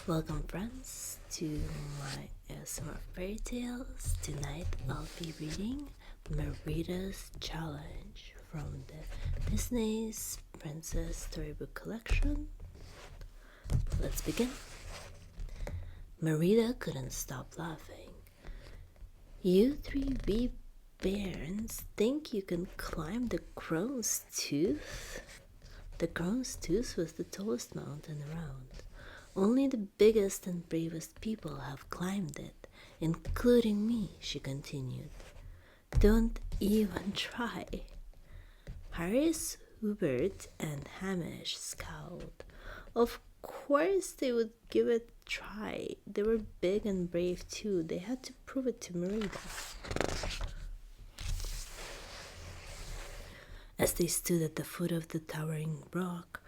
Welcome friends to my ASMR fairy tales. Tonight I'll be reading Merida's Challenge from the Disney's Princess Storybook Collection. Let's begin. Merida couldn't stop laughing. You three wee bairns think you can climb the Crone's Tooth? The Crone's Tooth was the tallest mountain around. Only the biggest and bravest people have climbed it, including me, she continued. Don't even try. Harris, Hubert, and Hamish scowled. Of course they would give it a try. They were big and brave too. They had to prove it to Merida. As they stood at the foot of the towering rock,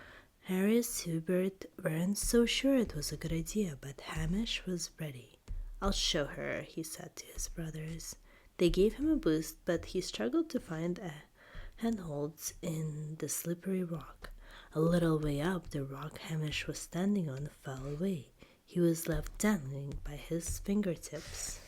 Harris and Hubert weren't so sure it was a good idea, but Hamish was ready. I'll show her, he said to his brothers. They gave him a boost, but he struggled to find a handholds in the slippery rock. A little way up, the rock Hamish was standing on fell away. He was left dangling by his fingertips.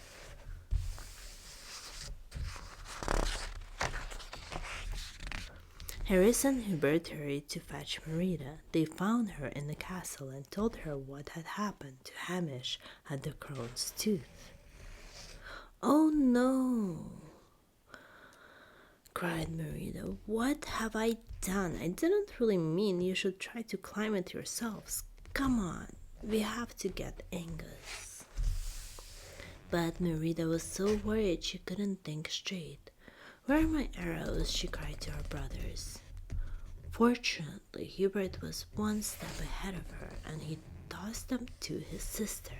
Harris and Hubert hurried to fetch Merida. They found her in the castle and told her what had happened to Hamish at the Crone's Tooth. Oh no, cried Merida. What have I done? I didn't really mean you should try to climb it yourselves. Come on, we have to get Angus. But Merida was so worried she couldn't think straight. Where are my arrows? She cried to her brothers. Fortunately, Hubert was one step ahead of her, and he tossed them to his sister.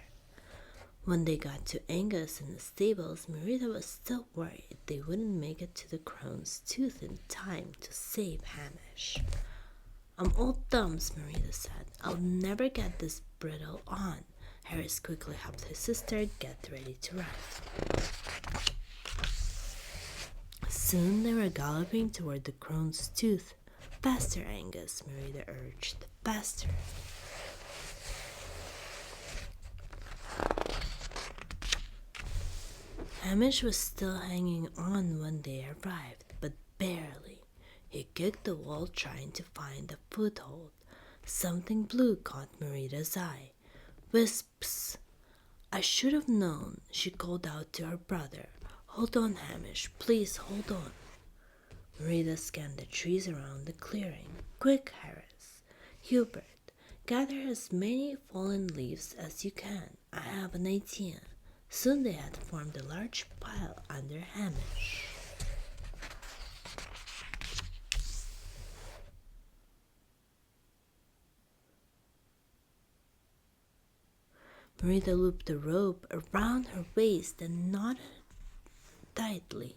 When they got to Angus in the stables, Merida was still worried they wouldn't make it to the Crone's Tooth in time to save Hamish. I'm all thumbs, Merida said. I'll never get this bridle on. Harris quickly helped his sister get ready to ride. Soon they were galloping toward the Crone's Tooth. Faster, Angus, Merida urged. Faster. Hamish was still hanging on when they arrived, but barely. He kicked the wall trying to find a foothold. Something blue caught Merida's eye. Wisps! I should have known, she called out to her brother. Hold on, Hamish, please hold on. Merida scanned the trees around the clearing. Quick, Harris. Hubert, gather as many fallen leaves as you can. I have an idea. Soon they had formed a large pile under Hamish. Merida looped the rope around her waist and knotted it tightly.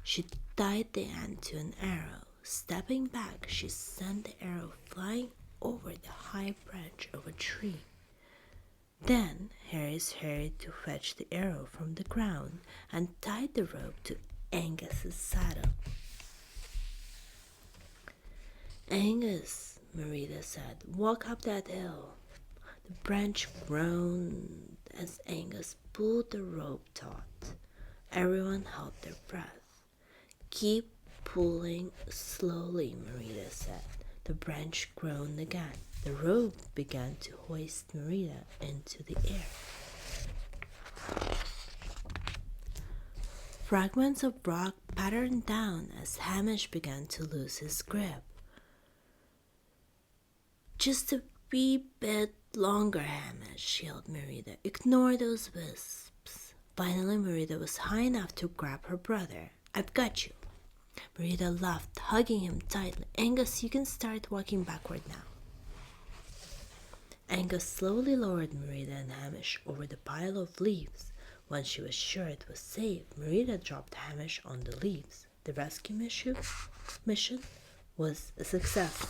She tied the end to an arrow. Stepping back, she sent the arrow flying over the high branch of a tree. Then Harris hurried to fetch the arrow from the ground and tied the rope to Angus's saddle. Angus, Merida said, walk up that hill. The branch groaned as Angus pulled the rope taut. Everyone held their breath. Keep pulling slowly, Merida said. The branch groaned again. The rope began to hoist Merida into the air. Fragments of rock pattered down as Hamish began to lose his grip. Just a wee bit longer, Hamish, yelled Merida. Ignore those wisps. Finally, Merida was high enough to grab her brother. I've got you. Merida laughed, hugging him tightly. Angus, you can start walking backward now. Angus slowly lowered Merida and Hamish over the pile of leaves. When she was sure it was safe, Merida dropped Hamish on the leaves. The rescue mission was a success.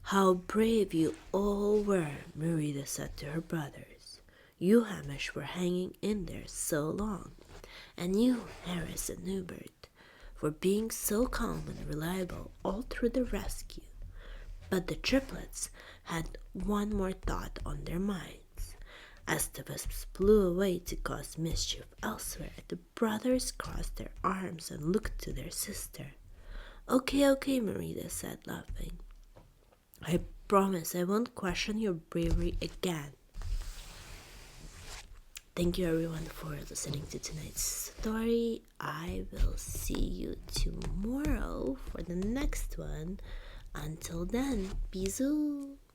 How brave you all were, Merida said to her brothers. You, Hamish, were hanging in there so long. And you, Harris and Hubert, for being so calm and reliable all through the rescue. But the triplets had one more thought on their minds. As the wisps flew away to cause mischief elsewhere, the brothers crossed their arms and looked to their sister. Okay, Merida said, laughing. I promise I won't question your bravery again. Thank you everyone for listening to tonight's story. I will see you tomorrow for the next one. Until then, bisous.